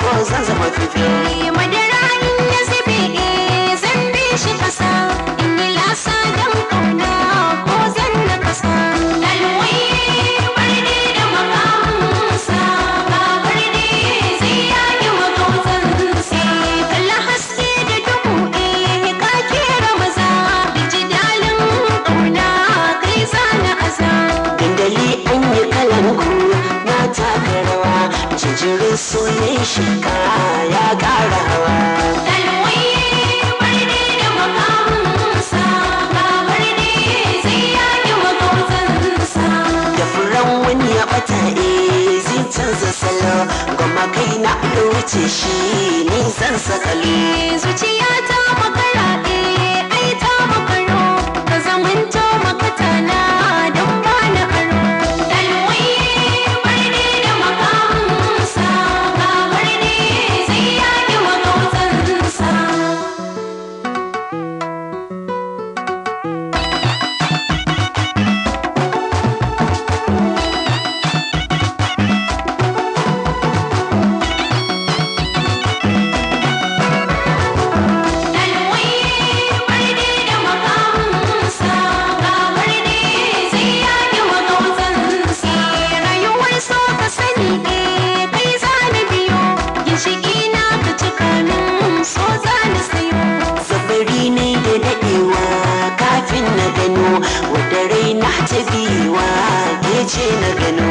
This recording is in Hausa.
ko zan zama fifi. Madara in ya zube zan bi shi kasa, in yi lasa don kauna ko zan na kasa. Lalwai barde da makamunsa, ga barde zai yaki magautansa. Kalla haske da duhu ka kera maza, da jidalin kauna kai zana aza. Dandali an yi kalangu na taka rawa, jijirin soyayya shika ya ƙara hawa. Lalwai barde da makamunsa, ga barde zai yaki magautansa. Da furen wani ya ɓata zai canza salo, goma kai na wuce shi ni zan sakalo. Zuciya ta makara ai ta makaro, ka zamanto makatana don ba na aro. Dalwai barde da makamunsa, ga barde zai yaki magautansa. Dalwai barde da makamunsa, ga barde zai yaki magautansa. Rayuwar so ka sani kai za na biyo, ginshiki na ka cika min so za na sayo. Zabari ne da daɗewa kafin na gano, wadda rai na ta biwa ke ce na gano.